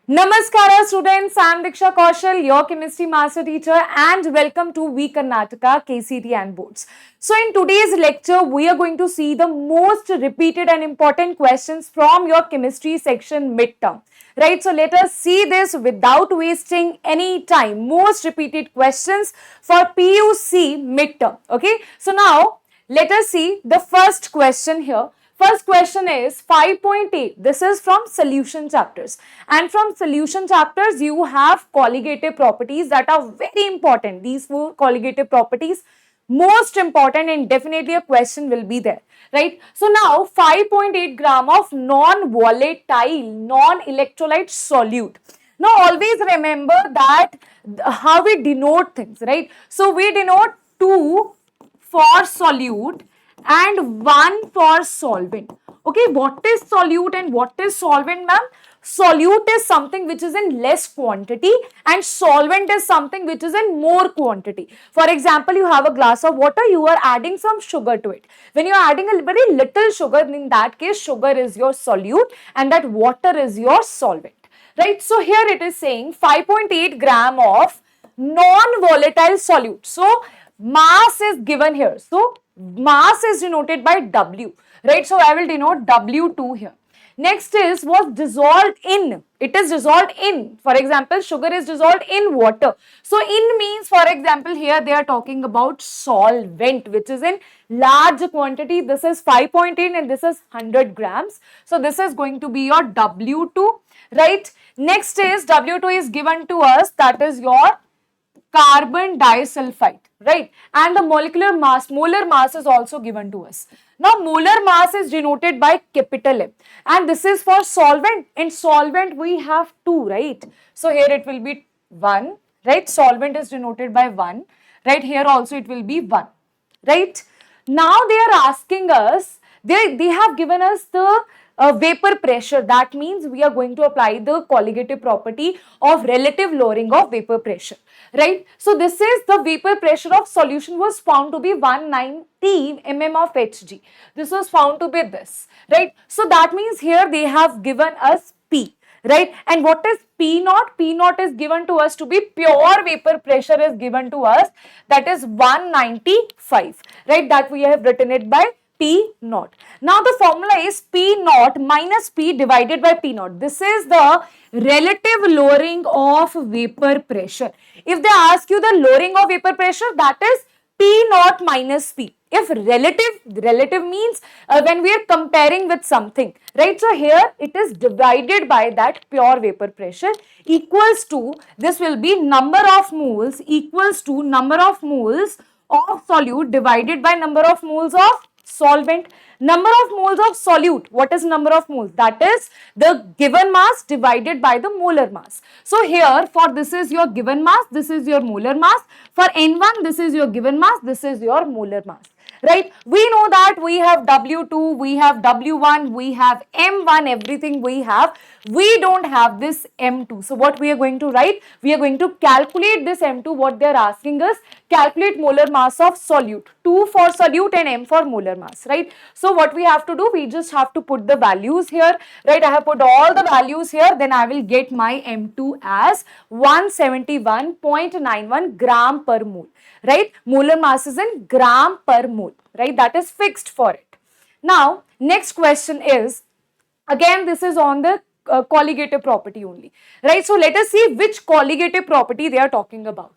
Namaskara students, I am Diksha Kaushal, your chemistry master teacher, and welcome to We Karnataka KCT and Boards. So in today's lecture, we are going to see the most repeated and important questions from your chemistry section midterm. Right, so let us see this without wasting any time. Most repeated questions for PUC midterm. Okay, so now let us see the first question here. First question is 5.8. This is from solution chapters. And from solution chapters, you have colligative properties that are very important. These four colligative properties, most important, and definitely a question will be there. Right? So now 5.8 gram of non-volatile, non-electrolyte solute. Now always remember that how we denote things, right? So we denote 2 for solute and 1 for solvent. Okay, what is solute and what is solvent, ma'am? Solute is something which is in less quantity and solvent is something which is in more quantity. For example, you have a glass of water, you are adding some sugar to it. When you are adding a very little sugar, in that case, sugar is your solute and that water is your solvent. Right, so here it is saying 5.8 gram of non-volatile solute. So mass is given here. So mass is denoted by W, right? So I will denote W2 here. Next is was dissolved in. It is dissolved in. For example, sugar is dissolved in water. So in means, for example, here they are talking about solvent, which is in large quantity. This is 5.8 and this is 100 grams. So this is going to be your W2, right? Next is W2 is given to us, that is your carbon disulfide, right? And the molecular mass, molar mass is also given to us. Now, molar mass is denoted by capital M. And this is for solvent. In solvent, we have 2, right? So, here it will be 1, right? Solvent is denoted by 1, right? Here also it will be 1, right? Now, they are asking us, they have given us the vapor pressure. That means we are going to apply the colligative property of relative lowering of vapor pressure, right? So this is the vapor pressure of solution was found to be 190 mm of Hg. This was found to be this, right? So that means here they have given us P, right? And what is P naught? P naught is given to us to be pure vapor pressure is given to us, that is 195, right? That we have written it by P naught. Now the formula is P naught minus P divided by P naught. This is the relative lowering of vapor pressure. If they ask you the lowering of vapor pressure, that is P naught minus P. If relative means when we are comparing with something, right? So here it is divided by that pure vapor pressure equals to, this will be number of moles equals to number of moles of solute divided by number of moles of solvent. Number of moles of solute, what is number of moles? That is the given mass divided by the molar mass. So here for this is your given mass, this is your molar mass. For N1, this is your given mass, this is your molar mass. Right? We know that we have W2, we have W1, we have M1, everything we have. We don't have this M2. So what we are going to write? We are going to calculate this M2, what they are asking us, calculate molar mass of solute. 2 for solute and M for molar mass, right? So what we have to do, we just have to put the values here, right? I have put all the values here, then I will get my M2 as 171.91 gram per mole, right? Molar mass is in gram per mole, right? That is fixed for it. Now, next question is, again, this is on the colligative property only, right? So let us see which colligative property they are talking about.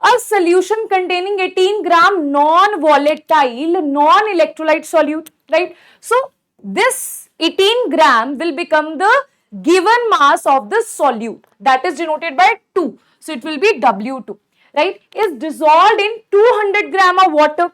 A solution containing 18 gram non-volatile, non-electrolyte solute, right? So this 18 gram will become the given mass of the solute, that is denoted by 2. So it will be W2, right? Is dissolved in 200 gram of water.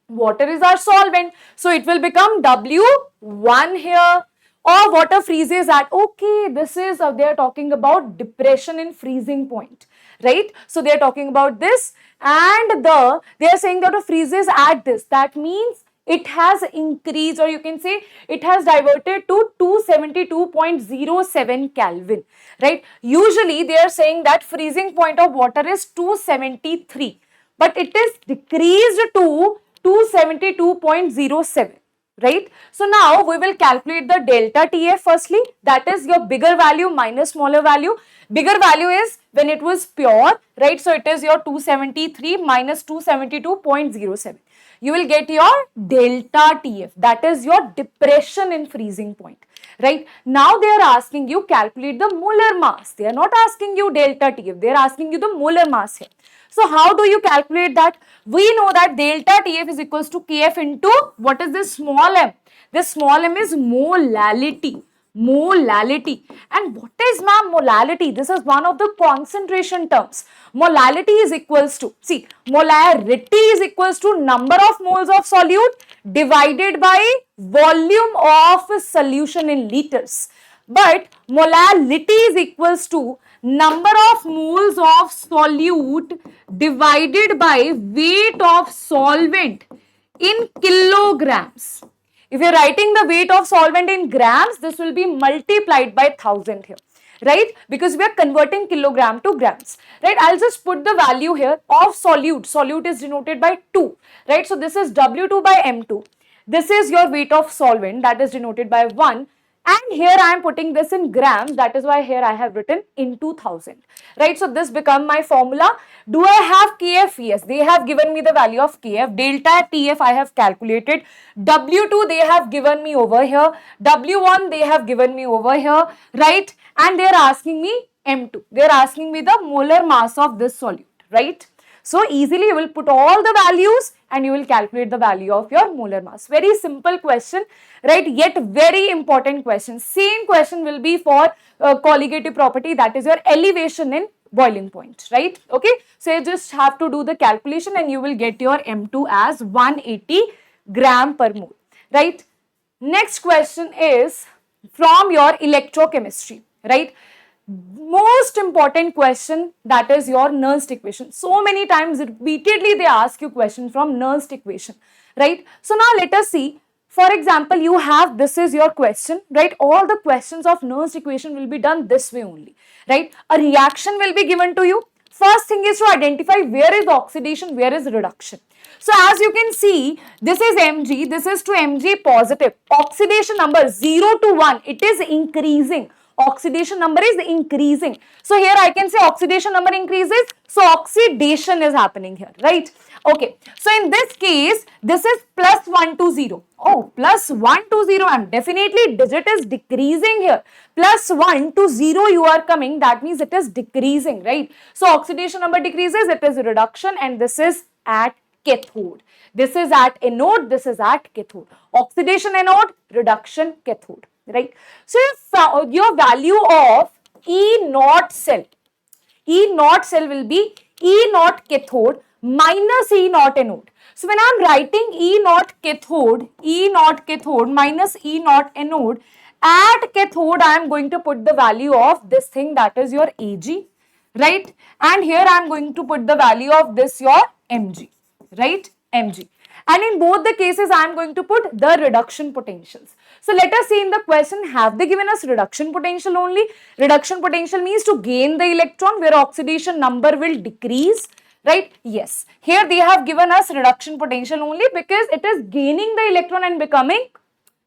Water is our solvent, so it will become W1 here. Or water freezes at, okay, this is, they are talking about depression in freezing point, right? So they are talking about this, and they are saying that it freezes at this. That means it has increased, or you can say it has diverted to 272.07 Kelvin, right? Usually they are saying that freezing point of water is 273, but it is decreased to 272.07, right? So now we will calculate the delta TF firstly, that is your bigger value minus smaller value. Bigger value is when it was pure, right? So it is your 273 minus 272.07. You will get your delta TF, that is your depression in freezing point, right? Now they are asking you calculate the molar mass. They are not asking you delta TF, they are asking you the molar mass here. So how do you calculate that? We know that delta TF is equals to Kf into what is this small m? This small m is molality. Molality. And what is, ma'am, molality? This is one of the concentration terms. Molality is equals to, see, molarity is equals to number of moles of solute divided by volume of solution in liters. But molality is equals to number of moles of solute divided by weight of solvent in kilograms. If you're writing the weight of solvent in grams, this will be multiplied by 1000 here, right? Because we are converting kilogram to grams, right? I'll just put the value here of solute. Solute is denoted by 2, right? So this is W2 by M2. This is your weight of solvent, that is denoted by 1. And here I am putting this in grams, that is why here I have written into 1000, right? So this become my formula. Do I have Kf? Yes, they have given me the value of Kf. Delta Tf I have calculated. W2 they have given me over here. W1 they have given me over here, right? And they are asking me M2. They are asking me the molar mass of this solute, right? So easily you will put all the values and you will calculate the value of your molar mass. Very simple question, right? Yet very important question. Same question will be for colligative property, that is your elevation in boiling point, right? Okay. So you just have to do the calculation and you will get your M2 as 180 gram per mole, right? Next question is from your electrochemistry, right? Most important question, that is your Nernst equation. So many times repeatedly they ask you question from Nernst equation, right? So now let us see. For example, you have, this is your question, right? All the questions of Nernst equation will be done this way only, right? A reaction will be given to you. First thing is to identify where is oxidation, where is reduction. So as you can see, this is Mg, this is to Mg positive. Oxidation number 0 to 1, it is increasing. Oxidation number is increasing. So here I can say oxidation number increases. So oxidation is happening here, right? Okay. So in this case, this is plus 1 to 0. Oh, plus 1 to 0. And definitely digit is decreasing here. Plus 1 to 0 you are coming. That means it is decreasing, right? So oxidation number decreases. It is reduction. And this is at cathode. This is at anode. This is at cathode. Oxidation anode, reduction cathode. Right. So your value of E naught cell will be E naught cathode minus E naught anode. So when I am writing E naught cathode minus E naught anode, at cathode I am going to put the value of this thing, that is your Ag, right? And here I am going to put the value of this your Mg, right? Mg. And in both the cases, I am going to put the reduction potentials. So let us see in the question, have they given us reduction potential only? Reduction potential means to gain the electron where oxidation number will decrease, right? Yes. Here they have given us reduction potential only because it is gaining the electron and becoming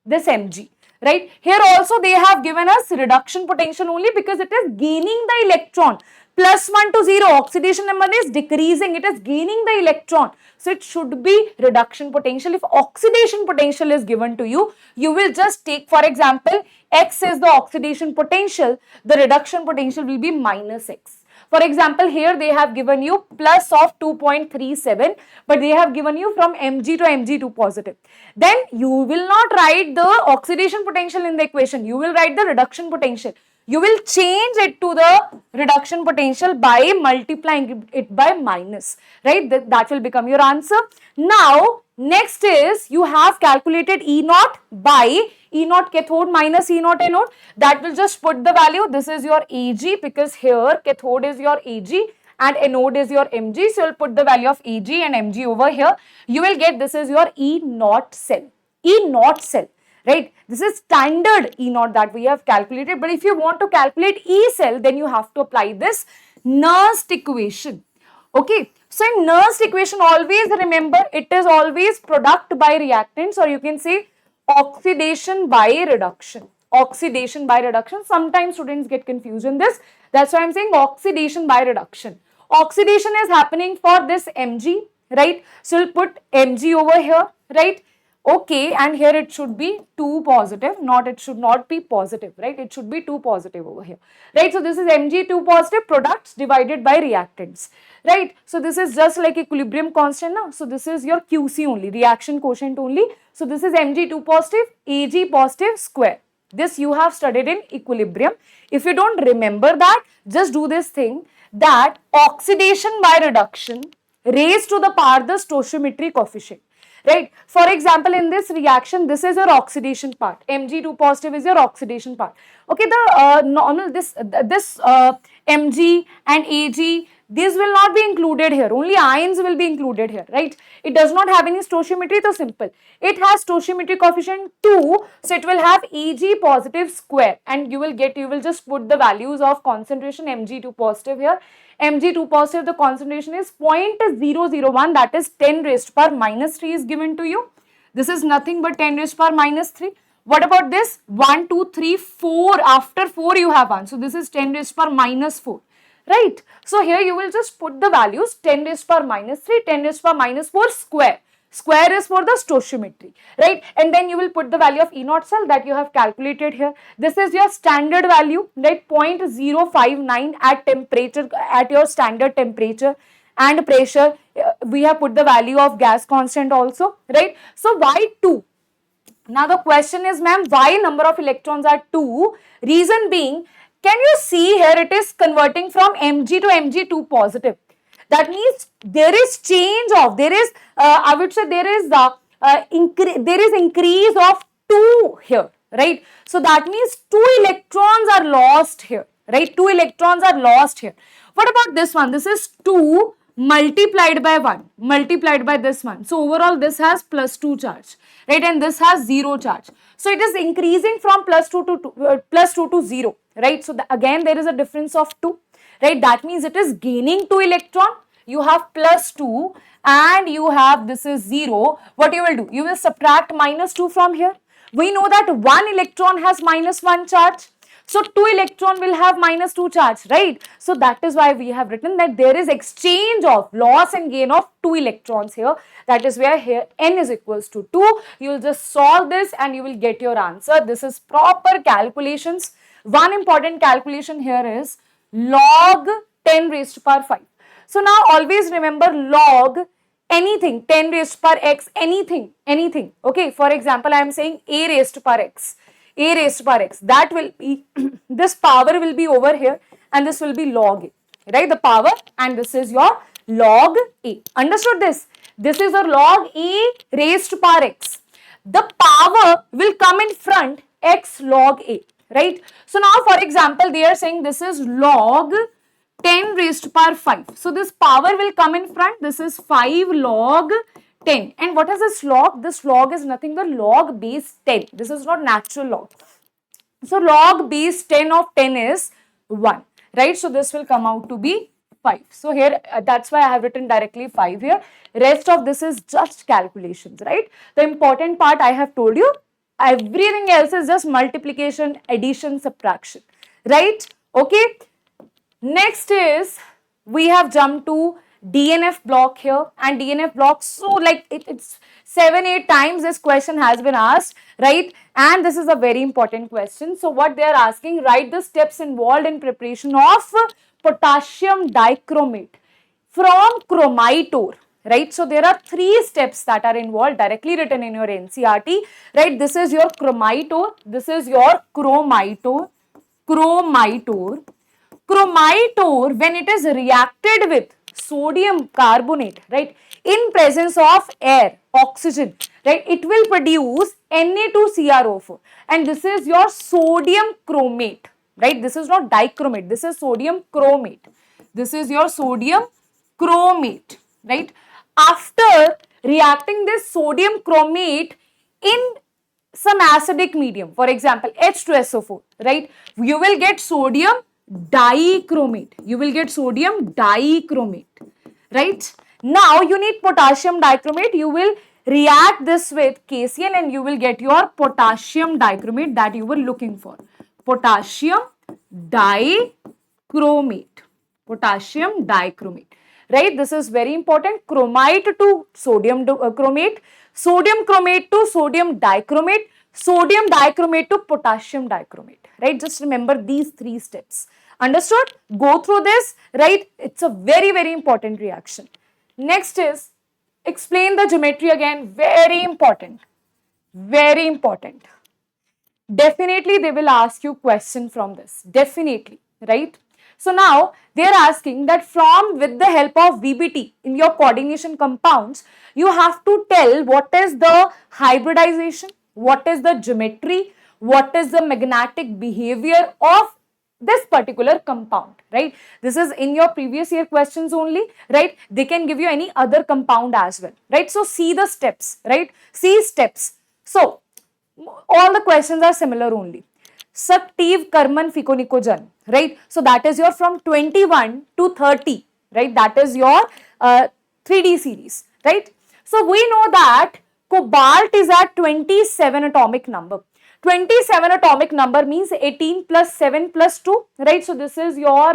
this Mg, right? Here also they have given us reduction potential only because it is gaining the electron. Plus 1 to 0, oxidation number is decreasing, it is gaining the electron. So it should be reduction potential. If oxidation potential is given to you, you will just take, for example, X is the oxidation potential, the reduction potential will be minus X. For example, here they have given you plus of 2.37, but they have given you from Mg to Mg2 positive. Then you will not write the oxidation potential in the equation, you will write the reduction potential. You will change it to the reduction potential by multiplying it by minus, right? That will become your answer. Now, next is you have calculated E naught by E naught cathode minus E naught anode. That will just put the value. This is your Ag because here cathode is your Ag and anode is your Mg. So, you will put the value of Ag and Mg over here. You will get this is your E naught cell. E naught cell. Right, this is standard E naught that we have calculated, but if you want to calculate E cell, then you have to apply this Nernst equation. Okay, so in Nernst equation, always remember it is always product by reactants, or you can say oxidation by reduction. Oxidation by reduction. Sometimes students get confused in this. That's why I'm saying oxidation by reduction. Oxidation is happening for this Mg, right? So we'll put Mg over here, right? Okay, and here it should be 2 positive, it should not be positive, right? It should be 2 positive over here, right? So this is Mg 2 positive products divided by reactants, right? So this is just like equilibrium constant now. So this is your QC only, reaction quotient only. So this is Mg 2 positive, Ag positive square. This you have studied in equilibrium. If you don't remember that, just do this thing, that oxidation by reduction raised to the power the stoichiometry coefficient. Right. For example, in this reaction, this is your oxidation part. Mg2 positive is your oxidation part. Okay, the normal this Mg and Ag, these will not be included here. Only ions will be included here, right? It does not have any stoichiometry, so simple. It has stoichiometry coefficient 2, so it will have Ag positive square, and you will just put the values of concentration Mg2 positive here. Mg2 positive, the concentration is 0.001, that is 10 raised to power minus 3 is given to you. This is nothing but 10 raised to power minus 3. What about this? 1, 2, 3, 4. After 4 you have 1. So this is 10 raised to power minus 4. Right. So here you will just put the values 10 raised to power minus 3, 10 raised to power minus 4 square. Square is for the stoichiometry, right? And then you will put the value of E naught cell that you have calculated here. This is your standard value, right? 0.059 at temperature, at your standard temperature and pressure. We have put the value of gas constant also, right? So why 2? Now the question is, ma'am, why number of electrons are 2? Reason being, can you see here it is converting from Mg to Mg2 positive. That means there is change of, I would say there is increase of 2 here, right? So that means 2 electrons are lost here, right? 2 electrons are lost here. What about this one? This is 2 multiplied by 1, multiplied by this one. So overall this has plus 2 charge, right? And this has 0 charge. So it is increasing from plus 2 to 0, right? So again there is a difference of 2. Right, that means it is gaining 2 electron. You have plus 2 and you have this is 0. What you will do? You will subtract minus 2 from here. We know that 1 electron has minus 1 charge. So 2 electron will have minus 2 charge, right? So that is why we have written that there is exchange of loss and gain of 2 electrons here. That is where here n is equals to 2. You will just solve this and you will get your answer. This is proper calculations. One important calculation here is log 10 raised to power 5. So now always remember log anything, 10 raised to power x, anything. Okay, for example, I am saying a raised to power x. A raised to power x. That will be, this power will be over here and this will be log a. Right, the power, and this is your log a. Understood this? This is your log a raised to power x. The power will come in front, x log a. Right. So now for example, they are saying this is log 10 raised to power 5. So this power will come in front. This is 5 log 10. And what is this log? This log is nothing but log base 10. This is not natural log. So log base 10 of 10 is 1. Right. So this will come out to be 5. So here that's why I have written directly 5 here. Rest of this is just calculations. Right. The important part I have told you. Everything else is just multiplication, addition, subtraction, right? Okay. Next is we have jumped to DNF block here, and DNF block, so like it's 7-8 times this question has been asked, right? And this is a very important question. So what they are asking, write the steps involved in preparation of potassium dichromate from chromitore. Right, so there are 3 steps that are involved, directly written in your NCERT, right? This is your chromitore, this is your chromitore. Chromitore, when it is reacted with sodium carbonate, right, in presence of air, oxygen, right, it will produce Na2CrO4, and this is your sodium chromate, right? This is not dichromate, this is sodium chromate. This is your sodium chromate, right? After reacting this sodium chromate in some acidic medium, for example, H2SO4, right, you will get sodium dichromate. You will get sodium dichromate, right? Now you need potassium dichromate. You will react this with KCl and you will get your potassium dichromate that you were looking for. Potassium dichromate. Potassium dichromate. Right? This is very important. Chromite to sodium chromate. Sodium chromate to sodium dichromate. Sodium dichromate to potassium dichromate. Right? Just remember these three steps. Understood? Go through this. Right? It's a very, very important reaction. Next is explain the geometry again. Very important. Very important. Definitely they will ask you question from this. Definitely. Right? So now they are asking that from with the help of VBT in your coordination compounds, you have to tell what is the hybridization, what is the geometry, what is the magnetic behavior of this particular compound, right? This is in your previous year questions only, right? They can give you any other compound as well, right? So see the steps, right? See steps. So all the questions are similar only. Saktiv Karman Ficonicogen, right? So that is your from 21 to 30, right? That is your 3D series, right? So we know that cobalt is at 27 atomic number. 27 atomic number means 18 plus 7 plus 2, right? So this is your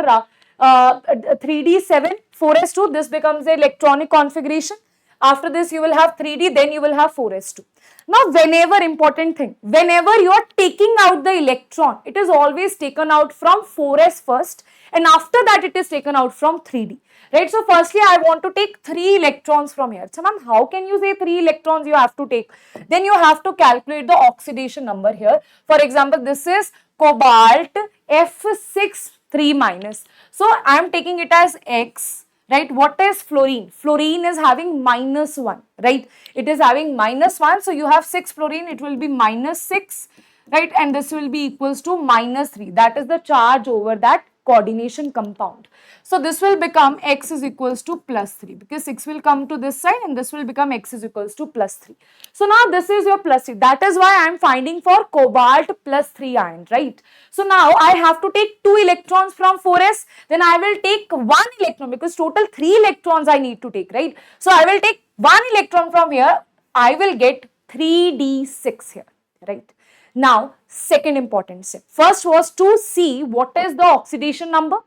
3D 7, 4s2. This becomes the electronic configuration. After this, you will have 3D, then you will have 4s2. Now, whenever, important thing, whenever you are taking out the electron, it is always taken out from 4s first, and after that it is taken out from 3D. Right? So, firstly, I want to take 3 electrons from here. So, ma'am, how can you say 3 electrons you have to take? Then you have to calculate the oxidation number here. For example, this is cobalt F6 3 minus. So, I am taking it as X. Right? What is fluorine? Fluorine is having minus 1, right? It is having minus 1. So, you have 6 fluorine, it will be minus 6, right? And this will be equals to minus 3. That is the charge over that coordination compound. So, this will become X is equals to plus 3 because 6 will come to this side and this will become X is equals to plus 3. So, now this is your plus 3. That is why I am finding for cobalt plus 3 ion, right? So, now I have to take 2 electrons from 4s. Then I will take 1 electron because total 3 electrons I need to take, right? So, I will take 1 electron from here. I will get 3d6 here, right? Now, second important step. First was to see what is the oxidation number.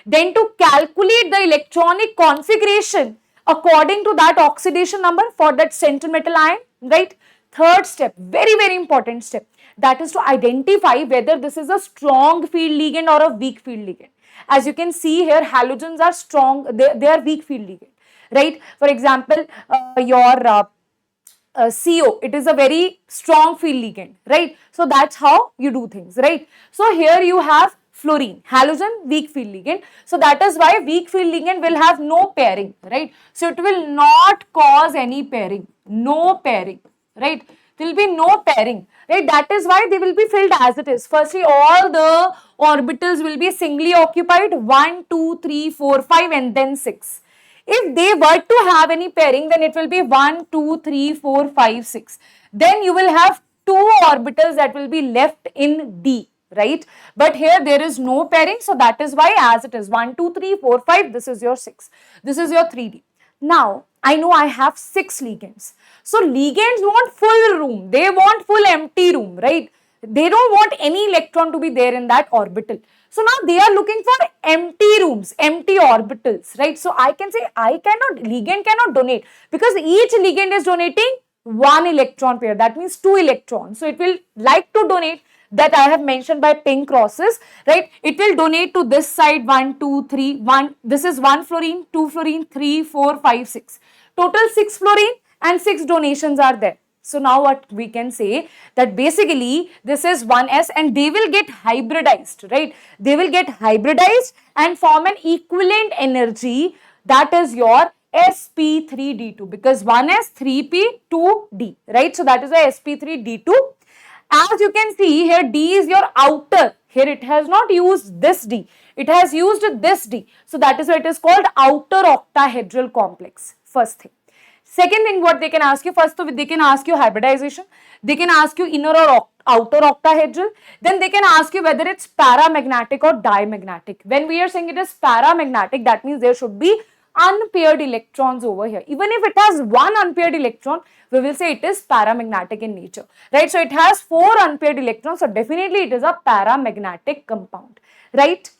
Then to calculate the electronic configuration according to that oxidation number for that central metal ion, right? Third step, very, very important step. That is to identify whether this is a strong field ligand or a weak field ligand. As you can see here, halogens are strong, they are weak field ligand, right? For example, your CO, it is a very strong field ligand, right? So that's how you do things, right? So here you have fluorine, halogen, weak field ligand. So that is why weak field ligand will have no pairing, right? So it will not cause any pairing, no pairing, right? There will be no pairing, right? That is why they will be filled as it is. Firstly, all the orbitals will be singly occupied, 1, 2, 3, 4, 5 and then 6. If they were to have any pairing, then it will be 1, 2, 3, 4, 5, 6. Then you will have 2 orbitals that will be left in D, right? But here there is no pairing. So that is why as it is 1, 2, 3, 4, 5, this is your 6. This is your 3D. Now, I know I have 6 ligands. So ligands want full room. They want full empty room, right? They don't want any electron to be there in that orbital. So now they are looking for empty rooms, empty orbitals, right? So I can say ligand cannot donate because each ligand is donating 1 electron pair. That means 2 electrons. So it will like to donate that I have mentioned by pink crosses, right? It will donate to this side 1, 2, 3, 1. This is 1 fluorine, 2 fluorine, 3, 4, 5, 6. Total 6 fluorine and 6 donations are there. So now what we can say that basically this is 1s and they will get hybridized, right? They will get hybridized and form an equivalent energy that is your sp3d2 because 1s 3p2d, right? So that is a sp3d2. As you can see here, D is your outer. Here it has not used this D. It has used this D. So that is why it is called outer octahedral complex. First thing. Second thing what they can ask you, first they can ask you hybridization. They can ask you inner or outer octahedral. Then they can ask you whether it's paramagnetic or diamagnetic. When we are saying it is paramagnetic, that means there should be unpaired electrons over here. Even if it has one unpaired electron, we will say it is paramagnetic in nature, right? So it has 4 unpaired electrons, so definitely it is a paramagnetic compound, right?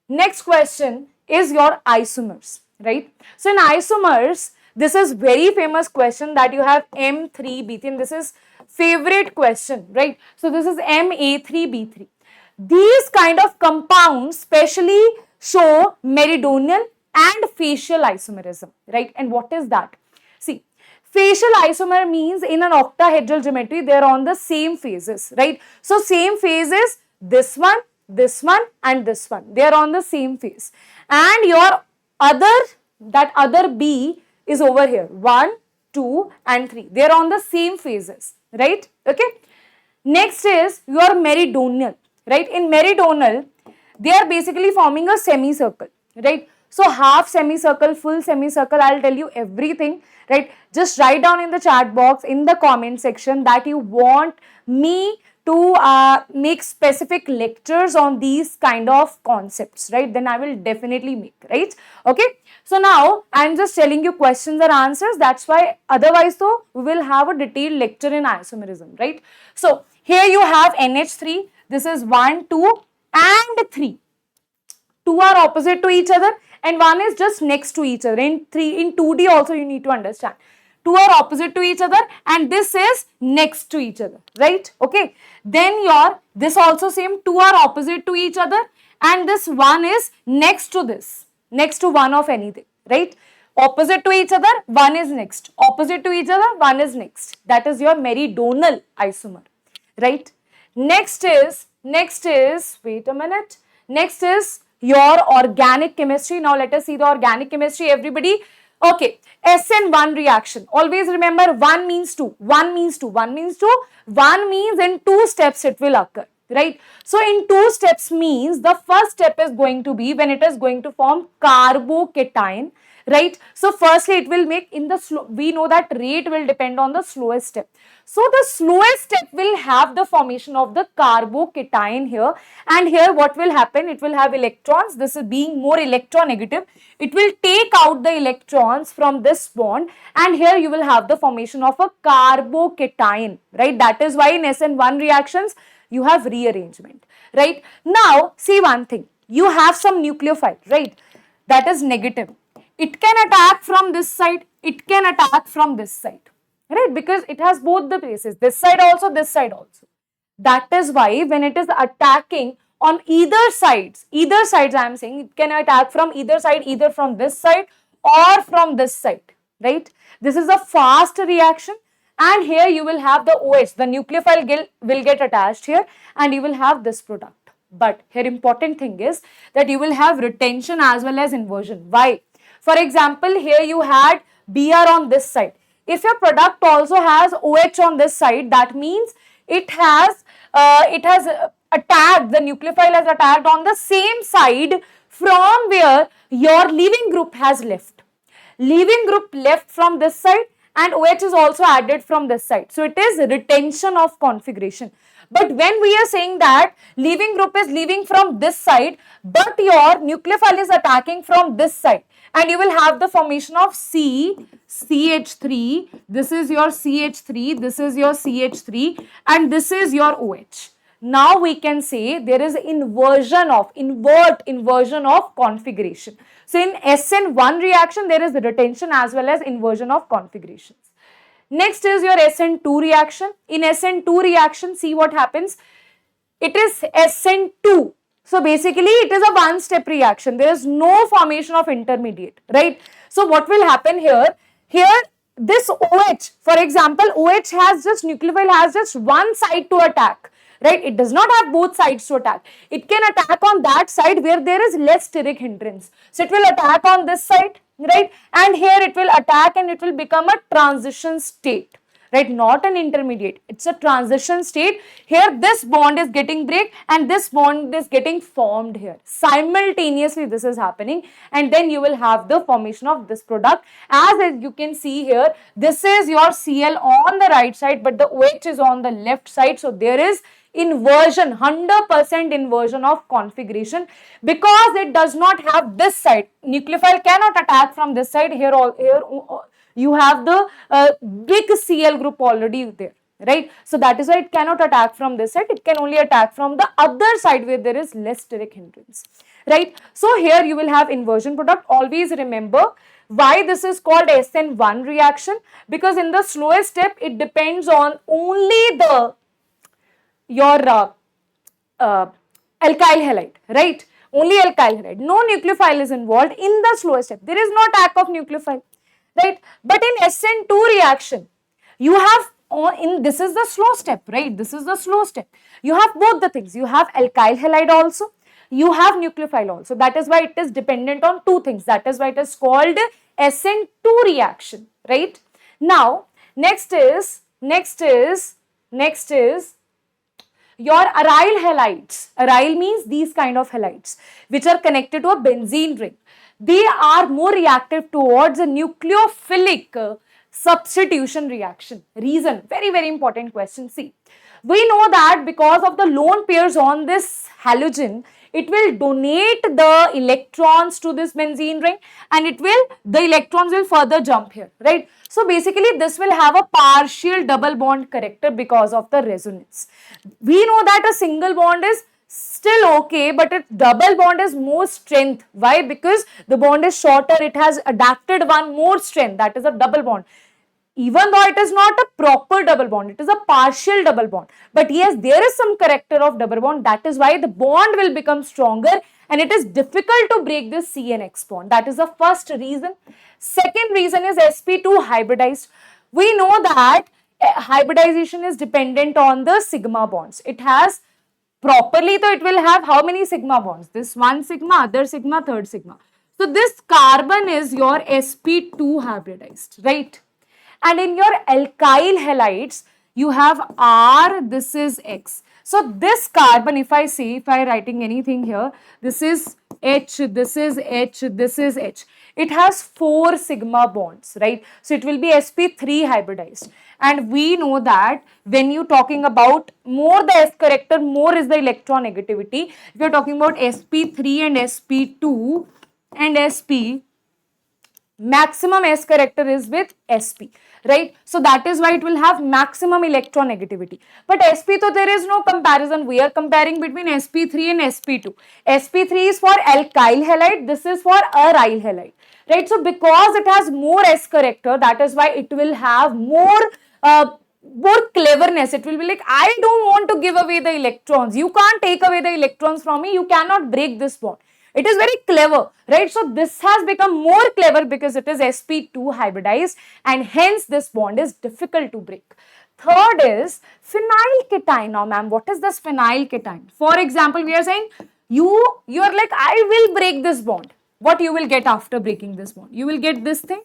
Next question is your isomers, right? So in isomers, this is very famous question that you have M3B3, and this is favorite question, right? So this is Ma3B3. These kind of compounds specially show meridional and facial isomerism, right? And what is that? See, facial isomer means in an octahedral geometry, they are on the same phases, right? So same phases, this one, and this one. They are on the same phase. And your that other B is over here. 1, 2, and 3. They are on the same phases, right? Okay. Next is your meridional, right? In meridional, they are basically forming a semicircle, right? So half semicircle, full semicircle, I'll tell you everything, right? Just write down in the chat box, in the comment section, that you want me to make specific lectures on these kind of concepts, right? Then I will definitely make, right? Okay. So now I'm just telling you questions and answers. That's why otherwise though we will have a detailed lecture in isomerism, right? So here you have NH3. This is 1, 2 and 3. 2 are opposite to each other and 1 is just next to each other. In 2D also you need to understand. 2 are opposite to each other and this is next to each other, right? Okay. Then this also same, 2 are opposite to each other and this 1 is next to this, next to one of anything, right? Opposite to each other, 1 is next. Opposite to each other, 1 is next. That is your meridional isomer, right? Next is, wait a minute. Next is your organic chemistry. Now let us see the organic chemistry, everybody. Okay, SN1 reaction. Always remember 1 means 2, 1 means 2, 1 means 2, 1 means in 2 steps it will occur, right? So in 2 steps means the first step is going to be when it is going to form carbocation, right? So firstly it will make in the slow, we know that rate will depend on the slowest step. So the slowest step will have the formation of the carbocation here, and here what will happen, it will have electrons. This is being more electronegative. It will take out the electrons from this bond and here you will have the formation of a carbocation, right? That is why in SN1 reactions you have rearrangement, right? Now see one thing, you have some nucleophile, right? That is negative. It can attack from this side, it can attack from this side, right? Because it has both the places, this side also, this side also. That is why when it is attacking on either sides I am saying, it can attack from either side, either from this side or from this side, right? This is a fast reaction and here you will have the OH, the nucleophile will get attached here and you will have this product. But here important thing is that you will have retention as well as inversion. Why? For example, here you had Br on this side. If your product also has OH on this side, that means it has attacked, the nucleophile has attacked on the same side from where your leaving group has left. Leaving group left from this side and OH is also added from this side. So it is retention of configuration. But when we are saying that leaving group is leaving from this side, but your nucleophile is attacking from this side, and you will have the formation of CH3. This is your CH3, this is your CH3, and this is your OH. Now we can say there is inversion of configuration. So in SN1 reaction, there is retention as well as inversion of configurations. Next is your SN2 reaction. In SN2 reaction, see what happens. It is SN2. So basically it is a one-step reaction. There is no formation of intermediate, right? So what will happen here? Here this OH, for example, OH has just, nucleophile has just one side to attack, right? It does not have both sides to attack. It can attack on that side where there is less steric hindrance. So it will attack on this side, right? And here it will attack and it will become a transition state, right? Not an intermediate. It's a transition state. Here this bond is getting break and this bond is getting formed here. Simultaneously this is happening and then you will have the formation of this product. As you can see here, this is your Cl on the right side but the OH is on the left side. So there is inversion, 100% inversion of configuration, because it does not have this side. Nucleophile cannot attack from this side. Here you have the big Cl group already there, right? So that is why it cannot attack from this side. It can only attack from the other side where there is less steric hindrance, right? So here you will have inversion product. Always remember why this is called SN1 reaction, because in the slowest step it depends on only the your alkyl halide, right? Only alkyl halide. No nucleophile is involved in the slowest step. There is no attack of nucleophile, right? But in SN2 reaction, you have this is the slow step, right? This is the slow step. You have both the things. You have alkyl halide also. You have nucleophile also. That is why it is dependent on two things. That is why it is called SN2 reaction, right? Now, next is your aryl halides. Aryl means these kind of halides which are connected to a benzene ring. They are more reactive towards a nucleophilic substitution reaction. Reason, very, very important question. See, we know that because of the lone pairs on this halogen, it will donate the electrons to this benzene ring, and the electrons will further jump here, right? So basically this will have a partial double bond character because of the resonance. We know that a single bond is still okay, but a double bond is more strength. Why? Because the bond is shorter, it has adapted one more strength, that is a double bond. Even though it is not a proper double bond, it is a partial double bond. But yes, there is some character of double bond. That is why the bond will become stronger and it is difficult to break this C and X bond. That is the first reason. Second reason is sp2 hybridized. We know that hybridization is dependent on the sigma bonds. It has properly, so it will have how many sigma bonds? This one sigma, other sigma, third sigma. So this carbon is your sp2 hybridized, right? And in your alkyl halides, you have R, this is X. So this carbon, if I writing anything here, this is H, this is H, this is H. It has 4 sigma bonds, right? So it will be sp3 hybridized. And we know that when you talking about more the S character, more is the electron negativity. If you are talking about sp3 and sp2 and sp, maximum S character is with sp, right? So that is why it will have maximum electron negativity. But sp, so there is no comparison. We are comparing between sp3 and sp2. sp3 is for alkyl halide, this is for aryl halide, right? So because it has more S character, that is why it will have more cleverness. It will be like, I don't want to give away the electrons. You can't take away the electrons from me. You cannot break this bond. It is very clever, right? So this has become more clever because it is sp2 hybridized and hence this bond is difficult to break. Third is phenylketine. Now ma'am, what is this phenylketine? For example, we are saying you are like, I will break this bond. What you will get after breaking this bond? You will get this thing.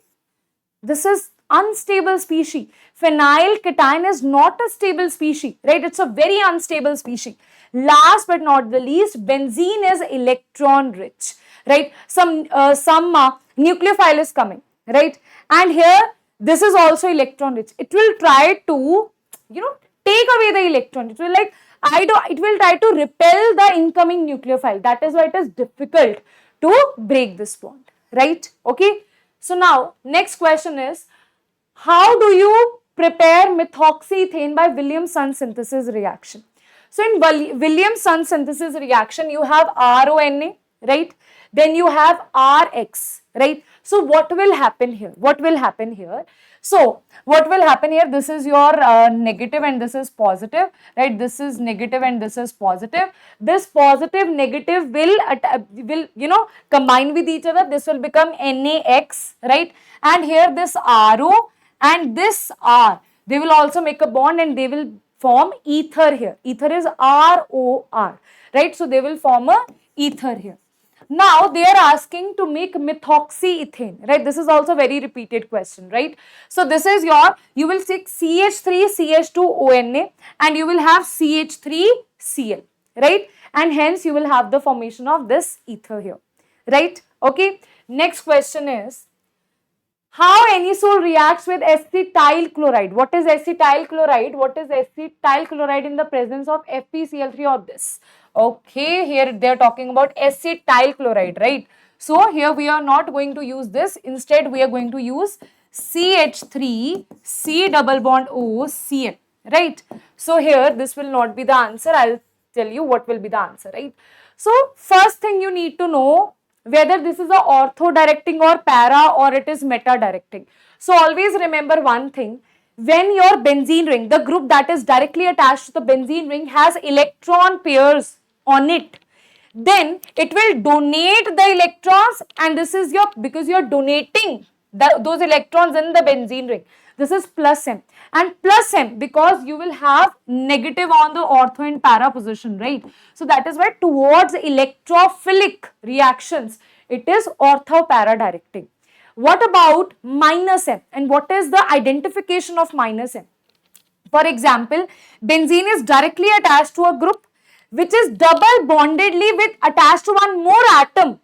This is unstable species. Phenylketine is not a stable species, right? It's a very unstable species. Last but not the least, benzene is electron rich, right? Some nucleophile is coming, right? And here, this is also electron rich. It will try to, take away the electron. It will like, it will try to repel the incoming nucleophile. That is why it is difficult to break this bond, right? Okay. So now, next question is, how do you prepare methoxyethane by Williamson synthesis reaction? So in Williamson synthesis reaction, you have RONA, right? Then you have RX, right? So what will happen here? So what will happen here? This is your negative and this is positive, right? This is negative and this is positive. This positive negative will combine with each other. This will become NaX, right? And here this RO and this R, they will also make a bond and they will form ether here. Ether is ROR, right? So they will form a ether here. Now they are asking to make methoxyethane, right? This is also very repeated question, right? So this is you will take CH3 CH2ONA and you will have CH3Cl, right? And hence you will have the formation of this ether here, right? Okay. Next question is, How NeSol reacts with acetyl chloride? What is acetyl chloride? What is acetyl chloride in the presence of FeCl3 or this? Okay, here they are talking about acetyl chloride, right? So here we are not going to use this. Instead, we are going to use CH3, C double bond O, Cl, right? So here this will not be the answer. I'll tell you what will be the answer, right? So first thing you need to know whether this is a ortho directing or para or it is meta directing. So always remember one thing, when your benzene ring, the group that is directly attached to the benzene ring has electron pairs on it, then it will donate the electrons, and this is your, because you are donating those electrons in the benzene ring, this is plus M, and plus M because you will have negative on the ortho and para position, right? So that is why towards electrophilic reactions it is ortho para directing. What about minus M, and what is the identification of minus M? For example, benzene is directly attached to a group which is double bondedly with attached to one more atom,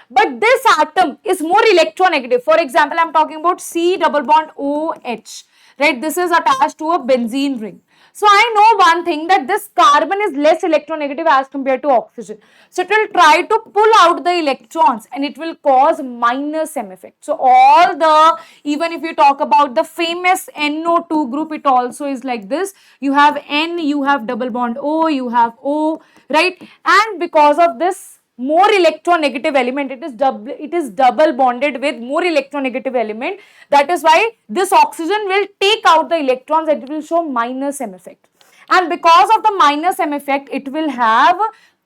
but this atom is more electronegative. For example, I am talking about C double bond OH, right? This is attached to a benzene ring. So I know one thing, that this carbon is less electronegative as compared to oxygen. So it will try to pull out the electrons and it will cause minus M effect. So all the, even if you talk about the famous NO2 group, it also is like this. You have N, you have double bond O, you have O, right? And because of this more electronegative element, it is double bonded with more electronegative element. That is why this oxygen will take out the electrons and it will show minus M effect. And because of the minus M effect, it will have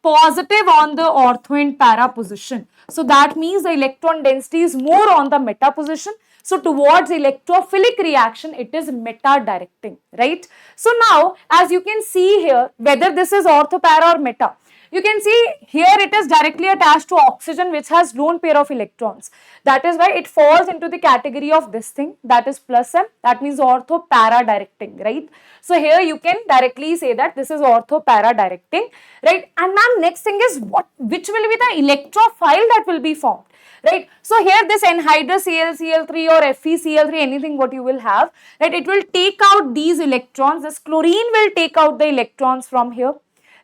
positive on the ortho and para position. So that means the electron density is more on the meta position. So towards electrophilic reaction, it is meta directing, right? So now, as you can see here, whether this is ortho, para or meta, you can see here it is directly attached to oxygen which has lone pair of electrons. That is why it falls into the category of this thing, that is plus M. That means ortho para directing, right? So here you can directly say that this is ortho para directing, right? And ma'am, next thing is which will be the electrophile that will be formed, right? So here this anhydrous ClCl3 or FeCl3, anything what you will have, right? It will take out these electrons. This chlorine will take out the electrons from here,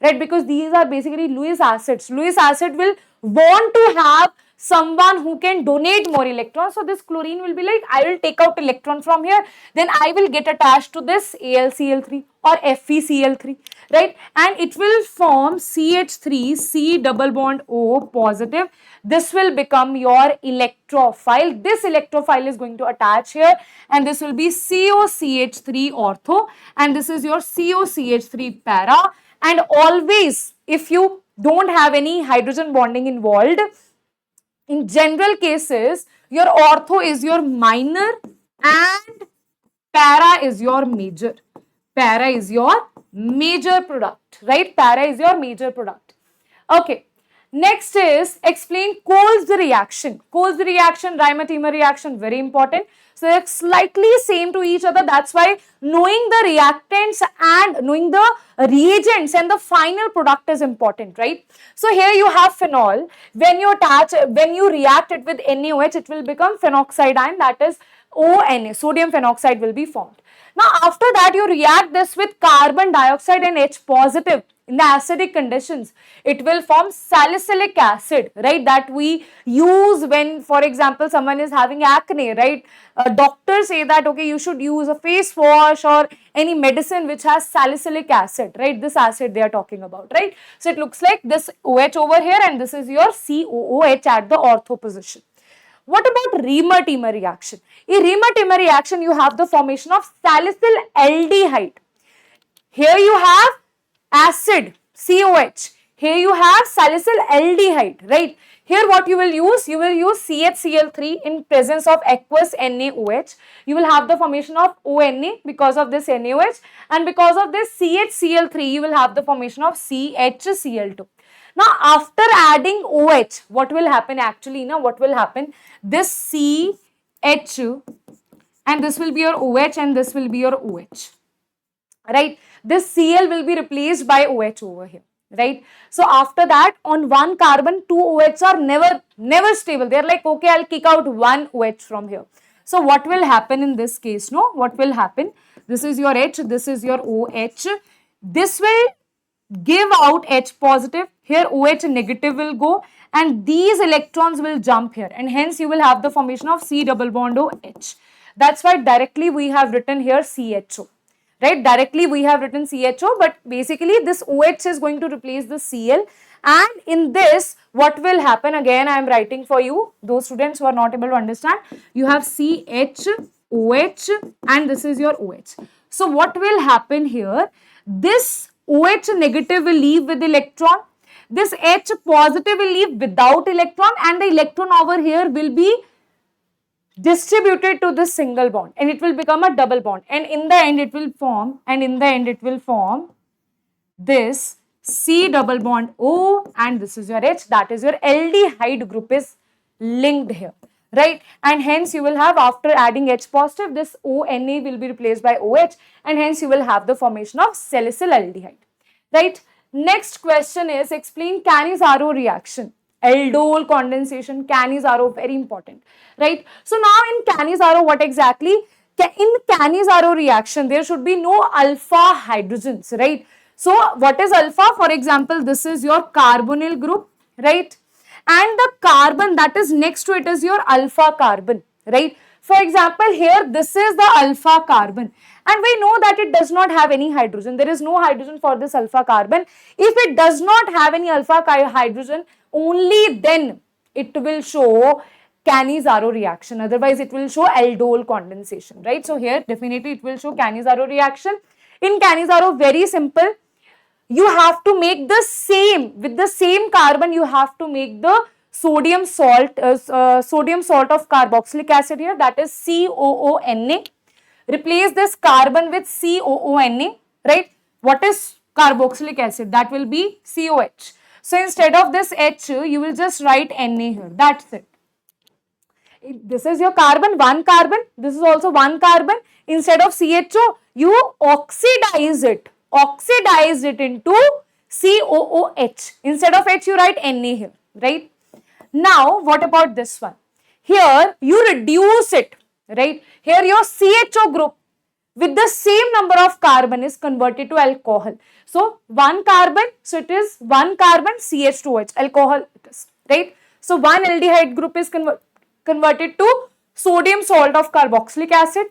right? Because these are basically Lewis acids. Lewis acid will want to have someone who can donate more electrons. So this chlorine will be like, I will take out electron from here, then I will get attached to this AlCl3 or FeCl3, right? And it will form CH3, C double bond O positive. This will become your electrophile. This electrophile is going to attach here, and this will be COCH3 ortho, and this is your COCH3 para. And always, if you don't have any hydrogen bonding involved, in general cases, your ortho is your minor and para is your major. Para is your major product, right? Para is your major product. Okay. Next is explain Coles reaction. Coles reaction, Reimer-Tiemer reaction, very important. So they're slightly same to each other. That's why knowing the reactants and knowing the reagents and the final product is important, right? So here you have phenol. When you react it with NaOH, it will become phenoxide ion, that is ONA, sodium phenoxide will be formed. Now after that, you react this with carbon dioxide and H positive. In the acidic conditions, it will form salicylic acid, right? That we use when, for example, someone is having acne, right? Doctors say that, okay, you should use a face wash or any medicine which has salicylic acid, right? This acid they are talking about, right? So it looks like this OH over here, and this is your COOH at the ortho position. What about Reimer-Tiemer reaction? In Reimer-Tiemer reaction, you have the formation of salicyl aldehyde. Here you have acid, COH. Here you have salicyl aldehyde, right? Here what you will use CHCl3 in presence of aqueous NaOH. You will have the formation of ONA because of this NaOH, and because of this CHCl3 you will have the formation of CHCl2. Now after adding OH, what will happen actually? What will happen? This CH and this will be your OH and this will be your OH, right? This Cl will be replaced by OH over here, right? So after that, on one carbon, two OH are never stable. They're like, okay, I'll kick out one OH from here. So what will happen in this case? No, what will happen? This is your H, this is your OH. This will give out H positive. Here OH negative will go, and these electrons will jump here, and hence you will have the formation of C double bond OH. That's why directly we have written here CHO. Right, directly we have written CHO, but basically this OH is going to replace the Cl, and in this what will happen, again I am writing for you, those students who are not able to understand, you have CH, OH, and this is your OH. So what will happen here, this OH negative will leave with electron, this H positive will leave without electron, and the electron over here will be distributed to this single bond, and it will become a double bond, and in the end it will form, this C double bond O, and this is your H, that is your aldehyde group is linked here, right? And hence you will have, after adding H positive, this ONA will be replaced by OH, and hence you will have the formation of salicyl aldehyde, right? Next question is, explain Cannizzaro reaction. Aldol condensation, Cannizzaro, very important, right? So now in Cannizzaro, what exactly? In Cannizzaro reaction, there should be no alpha hydrogens, right? So what is alpha? For example, this is your carbonyl group, right? And the carbon that is next to it is your alpha carbon, right? For example, here this is the alpha carbon, and we know that it does not have any hydrogen. There is no hydrogen for this alpha carbon. If it does not have any alpha hydrogen, only then it will show Cannizzaro reaction. Otherwise, it will show aldol condensation, right? So here definitely it will show Cannizzaro reaction. In Cannizzaro, very simple. You have to make the same, with the same carbon, you have to make the sodium salt of carboxylic acid here, that is COONA. Replace this carbon with COONA, right? What is carboxylic acid? That will be COH. So instead of this H, you will just write Na here. That's it. This is your carbon, one carbon. This is also one carbon. Instead of CHO, you oxidize it into COOH. Instead of H, you write Na here, right? Now, what about this one? Here, you reduce it, right? Here, your CHO group with the same number of carbon is converted to alcohol. So, one carbon, so it is one carbon CH2OH, alcohol it is, right? So, one aldehyde group is converted to sodium salt of carboxylic acid.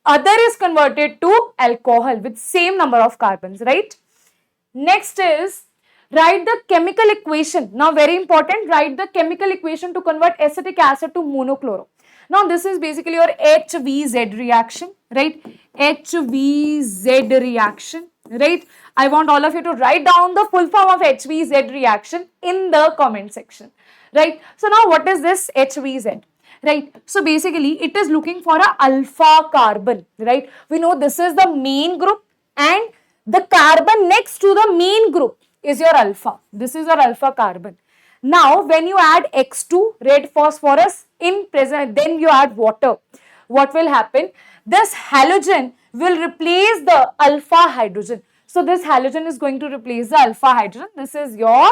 Other is converted to alcohol with same number of carbons, right? Next is, write the chemical equation. Now, very important, write the chemical equation to convert acetic acid to monochloro. Now, this is basically your HVZ reaction, right? HVZ reaction, right? I want all of you to write down the full form of HVZ reaction in the comment section, right? So, now what is this HVZ? Right, so basically it is looking for a alpha carbon, right? We know this is the main group, and the carbon next to the main group is your alpha. This is your alpha carbon. Now, when you add X2, red phosphorus, in present, then you add water. What will happen? This halogen will replace the alpha hydrogen. So, this halogen is going to replace the alpha hydrogen. This is your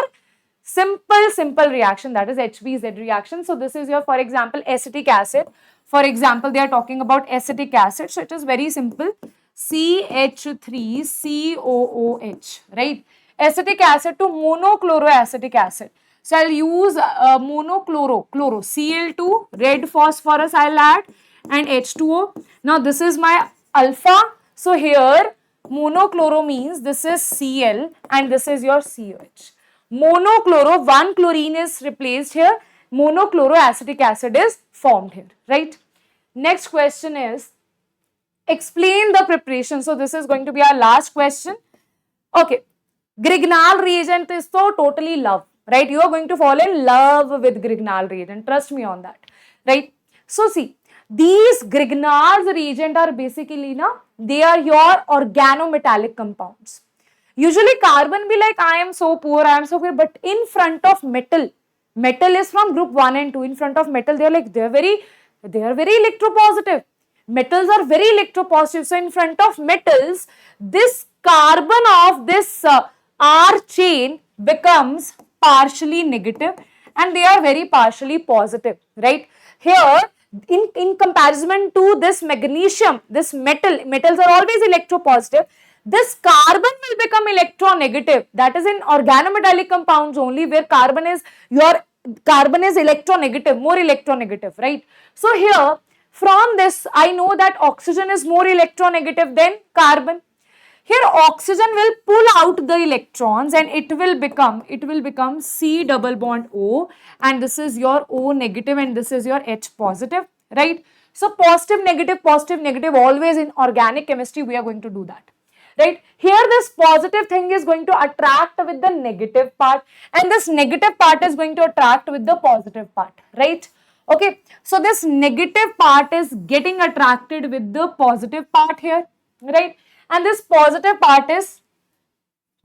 simple reaction, that is HVZ reaction. So, this is your, for example, acetic acid. For example, they are talking about acetic acid. So, it is very simple. CH3COOH, right? Acetic acid to monochloroacetic acid. So, I'll use chloro, Cl2, red phosphorus I'll add, and H2O. Now, this is my alpha. So, here monochloro means this is Cl and this is your COH. Monochloro, one chlorine is replaced here. Monochloroacetic acid is formed here, right? Next question is, explain the preparation. So, this is going to be our last question. Okay, Grignard reagent is so totally love, right? You are going to fall in love with Grignard reagent. Trust me on that, right? So, see, these Grignard's reagent are basically, they are your organometallic compounds. Usually carbon be like, I am so poor, but in front of metal is from group 1 and 2. In front of metal, they are very electropositive. Metals are very electropositive. So, in front of metals, this carbon of this R chain becomes partially negative and they are very partially positive, right? Here, in comparison to this magnesium, this metals are always electropositive. This carbon will become electronegative. That is in organometallic compounds only, where carbon is electronegative, more electronegative, right? So here, from this, I know that oxygen is more electronegative than carbon. Here oxygen will pull out the electrons and it will become C double bond O, and this is your O negative and this is your H positive, right? So positive, negative, always in organic chemistry we are going to do that, right? Here this positive thing is going to attract with the negative part, and this negative part is going to attract with the positive part, right? Okay, so this negative part is getting attracted with the positive part here, right? And this positive part is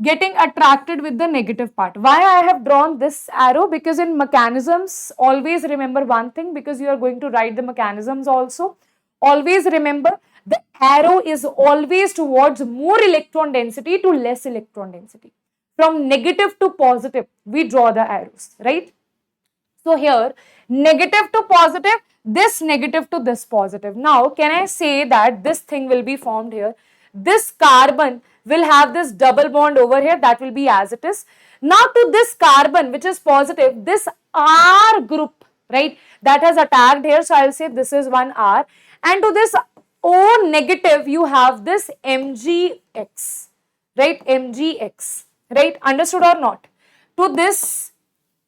getting attracted with the negative part. Why I have drawn this arrow? Because in mechanisms, always remember one thing, because you are going to write the mechanisms also. Always remember the arrow is always towards more electron density to less electron density. From negative to positive, we draw the arrows, right? So here, negative to positive, this negative to this positive. Now, can I say that this thing will be formed here? This carbon will have this double bond over here, that will be as it is. Now to this carbon which is positive, this R group, right, that has attacked here, so I will say this is one R, and to this O negative you have this MgX, right, MgX, right, understood or not? To this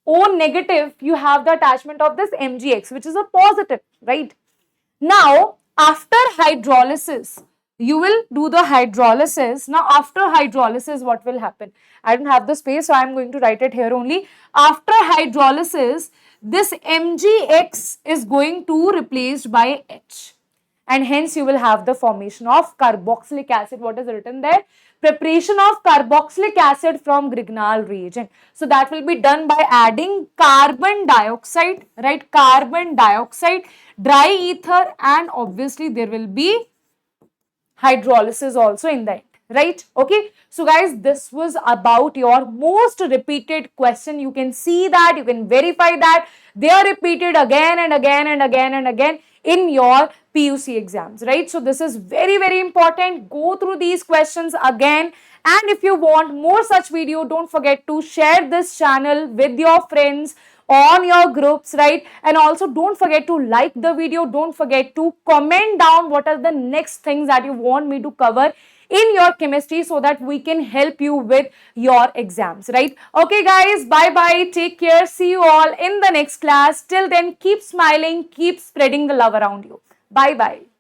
O negative you have the attachment of this MgX, which is a positive, right? Now after hydrolysis, you will do the hydrolysis. Now after hydrolysis, what will happen? I don't have the space, so I am going to write it here only. After hydrolysis, this MgX is going to replaced by H, and hence you will have the formation of carboxylic acid. What is written there? Preparation of carboxylic acid from Grignard reagent. So that will be done by adding carbon dioxide, right? Carbon dioxide, dry ether, and obviously there will be hydrolysis also in the end, right? Okay, so guys, this was about your most repeated question. You can see that, you can verify that they are repeated again and again and again and again in your PUC exams, right? So this is very, very important. Go through these questions again, and if you want more such video, don't forget to share this channel with your friends on your groups, right? And also don't forget to like the video. Don't forget to comment down what are the next things that you want me to cover in your chemistry, so that we can help you with your exams, right? Okay guys, bye bye, take care, see you all in the next class. Till then, keep smiling, keep spreading the love around you. Bye bye.